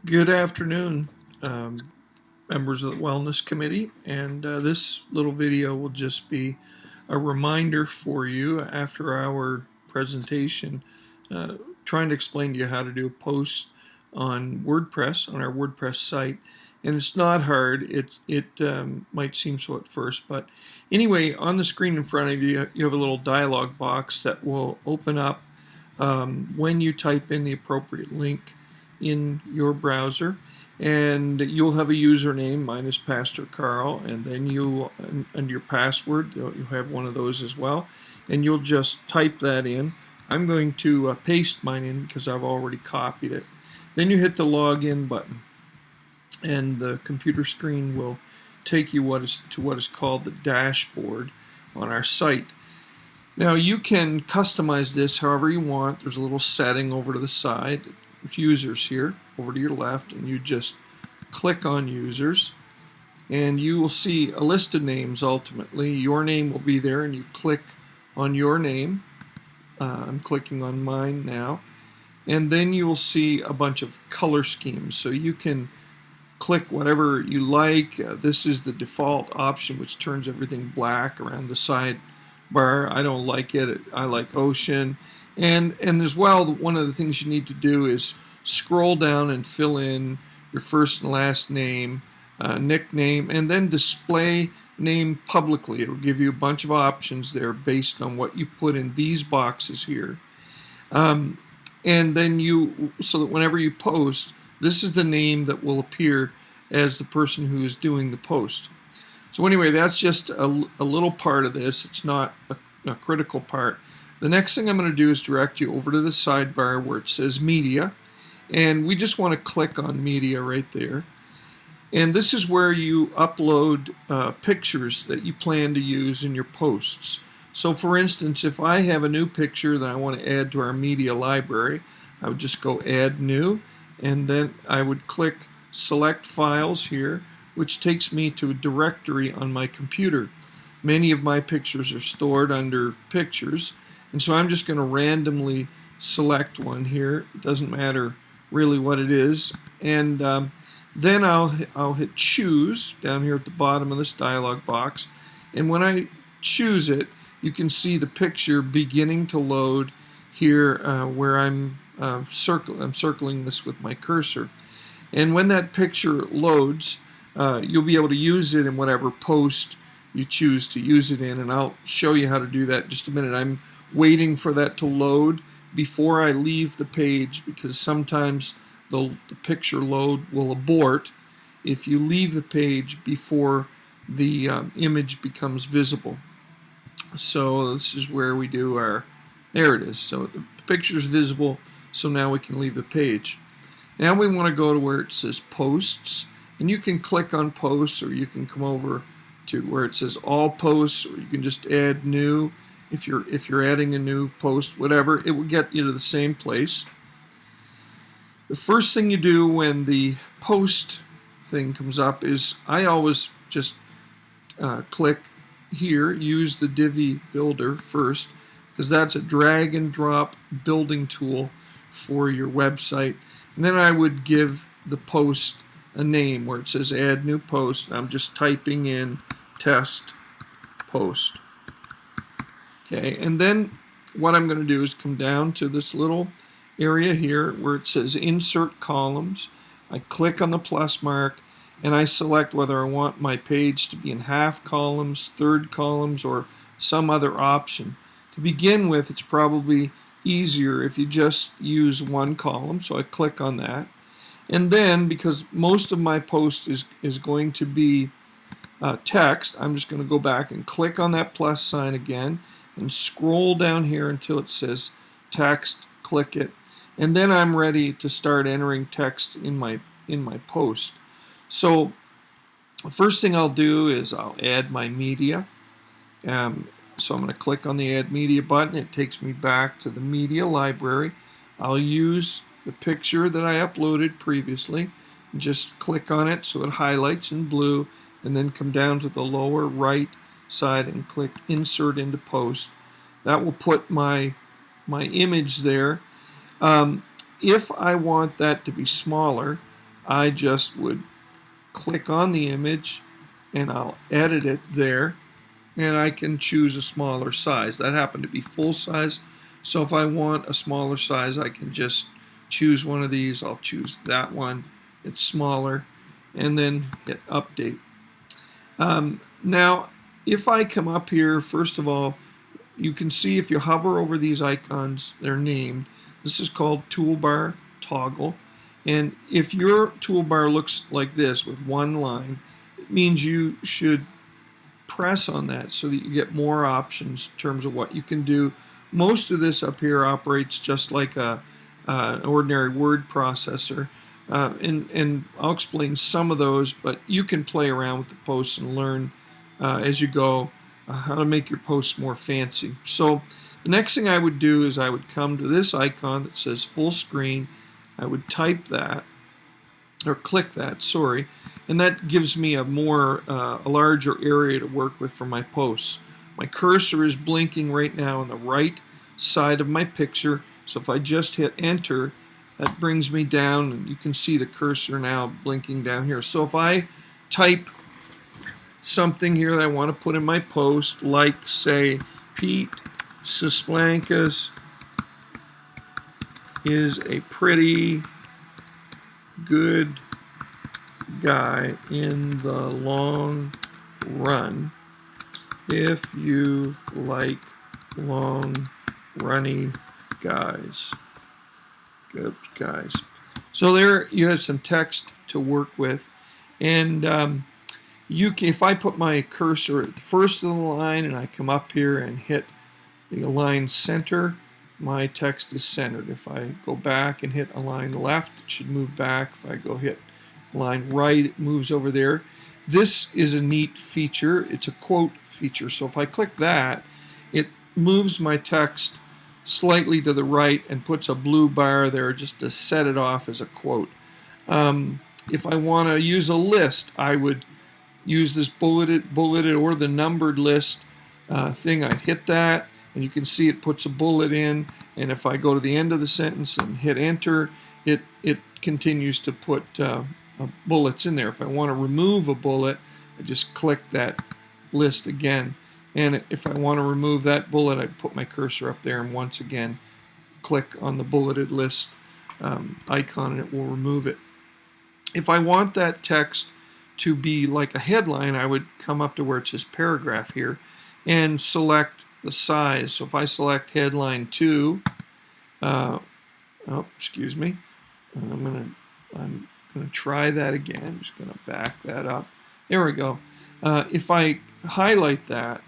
Good afternoon, um, members of the Wellness Committee, and this little video will just be a reminder for you after our presentation, uh, trying to explain to you how to do a post on WordPress, on our WordPress site. And it's not hard. It might seem so at first, but anyway, on the screen in front of you, you have a little dialog box that will open up when you type in the appropriate link in your browser, and you'll have a username. Mine is Pastor Carl, and then and your password, you'll have one of those as well, and you'll just type that in. I'm going to paste mine in because I've already copied it. Then you hit the login button, and the computer screen will take you to what is called the dashboard on our site. Now you can customize this however you want. There's a little setting over to the side with users here, over to your left, and you just click on users, and you will see a list of names. Ultimately, your name will be there, and you click on your name. I'm clicking on mine now, and then you will see a bunch of color schemes. So you can click whatever you like. This is the default option, which turns everything black around the side bar. I don't like it. I like ocean. And as well, one of the things you need to do is scroll down and fill in your first and last name, nickname, and then display name publicly. It'll give you a bunch of options there based on what you put in these boxes here. And then so that whenever you post, this is the name that will appear as the person who is doing the post. So anyway, that's just a little part of this. It's not a critical part. The next thing I'm going to do is direct you over to the sidebar where it says Media, and we just want to click on Media right there. And this is where you upload pictures that you plan to use in your posts. So for instance, if I have a new picture that I want to add to our media library, I would just go Add New, and then I would click Select Files here, which takes me to a directory on my computer. Many of my pictures are stored under Pictures, and so I'm just going to randomly select one here. It doesn't matter really what it is, and then I'll hit Choose down here at the bottom of this dialog box, and when I choose it, you can see the picture beginning to load here where I'm circling this with my cursor. And when that picture loads, you'll be able to use it in whatever post you choose to use it in, and I'll show you how to do that in just a minute. I'm waiting for that to load before I leave the page, because sometimes the picture load will abort if you leave the page before the image becomes visible. So this is where we do there it is. So the picture is visible, so now we can leave the page. Now we want to go to where it says Posts, and you can click on Posts, or you can come over to where it says All Posts, or you can just add New. If you're adding a new post, whatever, it will get you to the same place. The first thing you do when the post thing comes up is I always just click here, use the Divi Builder first, because that's a drag and drop building tool for your website. And then I would give the post a name where it says Add New Post. I'm just typing in Test Post. Okay, and then what I'm going to do is come down to this little area here where it says Insert Columns. I click on the plus mark, and I select whether I want my page to be in half columns, third columns, or some other option. To begin with, it's probably easier if you just use one column, so I click on that. And then, because most of my post is going to be text, I'm just going to go back and click on that plus sign again and scroll down here until it says Text, click it, and then I'm ready to start entering text in my post. So the first thing I'll do is I'll add my media. So I'm going to click on the Add Media button. It takes me back to the media library. I'll use the picture that I uploaded previously and just click on it so it highlights in blue, and then come down to the lower right side and click Insert into Post. That will put my image there. If I want that to be smaller, I just would click on the image and I'll edit it there, and I can choose a smaller size. That happened to be full size, so if I want a smaller size, I can just choose one of these. I'll choose that one. It's smaller, and then hit update. Now, if I come up here, first of all, you can see if you hover over these icons, they're named. This is called toolbar toggle. And if your toolbar looks like this with one line, it means you should press on that so that you get more options in terms of what you can do. Most of this up here operates just like an ordinary word processor. And I'll explain some of those, but you can play around with the posts and learn as you go how to make your posts more fancy. So the next thing I would do is I would come to this icon that says full screen. I would type that, or click that, sorry, and that gives me a larger area to work with for my posts. My cursor is blinking right now on the right side of my picture, so if I just hit enter, that brings me down, and you can see the cursor now blinking down here. So if I type something here that I want to put in my post, like say Pete Susplankas is a pretty good guy in the long run if you like long runny guys. Good guys. So there you have some text to work with, and if I put my cursor at the first of the line and I come up here and hit the align center, my text is centered. If I go back and hit align left, it should move back. If I go hit align right, it moves over there. This is a neat feature. It's a quote feature. So if I click that, it moves my text slightly to the right and puts a blue bar there just to set it off as a quote. If I want to use a list, I would use this bulleted or the numbered list thing. I hit that, and you can see it puts a bullet in, and if I go to the end of the sentence and hit enter, it continues to put bullets in there. If I want to remove a bullet, I just click that list again, and if I want to remove that bullet, I put my cursor up there and once again click on the bulleted list icon, and it will remove it. If I want that text to be like a headline, I would come up to where it says paragraph here and select the size. So if I select headline 2, excuse me, I'm gonna try that again. I'm just gonna back that up. There we go. If I highlight that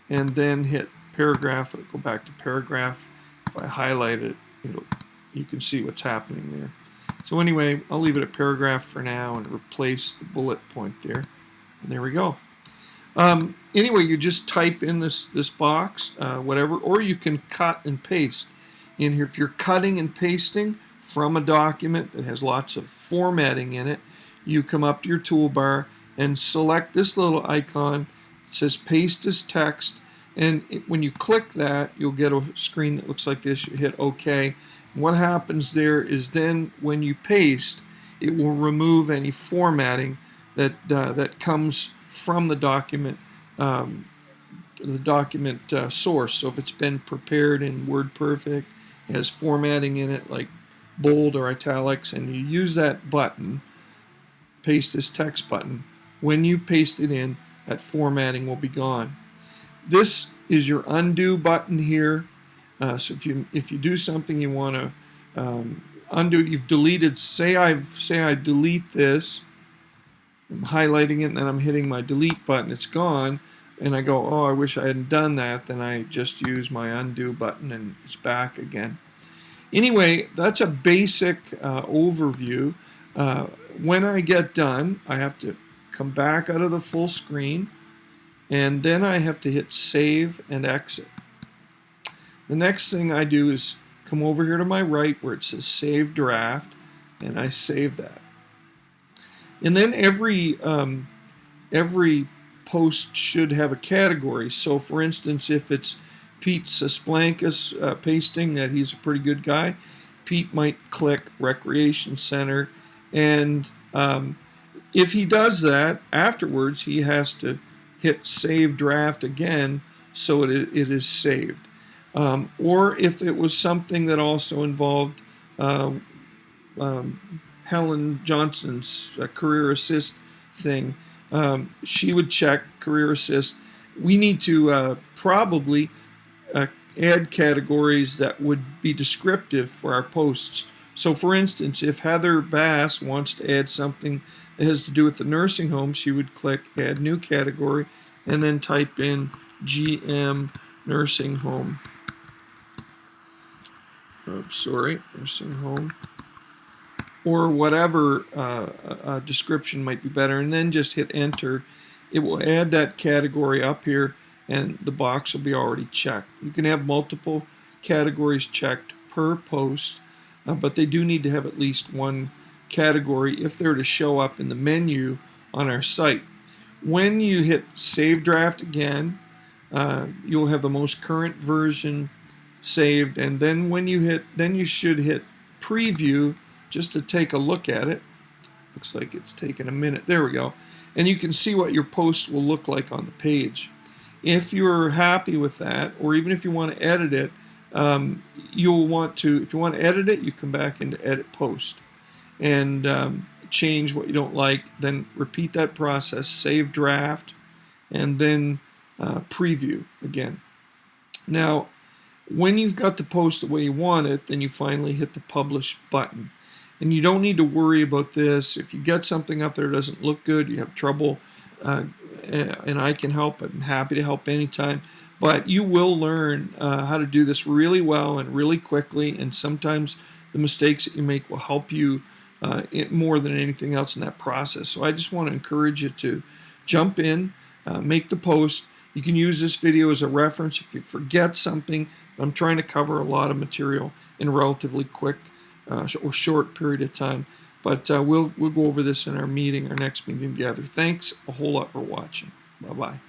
and then hit paragraph, it'll go back to paragraph. If I highlight it, you can see what's happening there. So anyway, I'll leave it at paragraph for now and replace the bullet point there. And there we go. Anyway, you just type in this box, whatever, or you can cut and paste in here. If you're cutting and pasting from a document that has lots of formatting in it, you come up to your toolbar and select this little icon that says paste as text, and when you click that, you'll get a screen that looks like this. You hit OK. And what happens there is then when you paste, it will remove any formatting that comes from the document source. So if it's been prepared in WordPerfect, it has formatting in it like bold or italics, and you use that button, paste as text button, when you paste it in, that formatting will be gone. This is your undo button here. So if you do something you want to undo it, you've deleted, say I delete this, I'm highlighting it and then I'm hitting my delete button, it's gone, and I go, oh, I wish I hadn't done that, then I just use my undo button and it's back again. Anyway, that's a basic overview. When I get done, I have to come back out of the full screen, and then I have to hit save and exit. The next thing I do is come over here to my right where it says save draft, and I save that. And then every post should have a category. So for instance, if it's Pete Susplankas pasting that he's a pretty good guy, Pete might click Recreation Center, and If he does that, afterwards he has to hit save draft again so it is saved. Or if it was something that also involved uh, Helen Johnson's career assist thing, she would check career assist. We need to probably uh, add categories that would be descriptive for our posts. So, for instance, if Heather Bass wants to add something that has to do with the nursing home, she would click Add New Category and then type in GM Nursing Home. Oops, sorry, Nursing Home. Or whatever description might be better, and then just hit Enter. It will add that category up here, and the box will be already checked. You can have multiple categories checked per post, but they do need to have at least one category if they're to show up in the menu on our site. When you hit Save Draft again, you'll have the most current version saved, and then when you hit, then you should hit Preview just to take a look at it. Looks like it's taken a minute. There we go. And you can see what your post will look like on the page. If you're happy with that, or even if you want to edit it, you'll want to, if you want to edit it, you come back into Edit Post and change what you don't like. Then repeat that process, save draft, and then preview again. Now, when you've got the post the way you want it, then you finally hit the Publish button. And you don't need to worry about this. If you get something up there that doesn't look good, you have trouble, and I can help. I'm happy to help anytime. But you will learn how to do this really well and really quickly, and sometimes the mistakes that you make will help you more than anything else in that process. So I just want to encourage you to jump in, make the post. You can use this video as a reference if you forget something. I'm trying to cover a lot of material in a relatively quick or short period of time. But we'll go over this in our meeting, our next meeting together. Thanks a whole lot for watching. Bye-bye.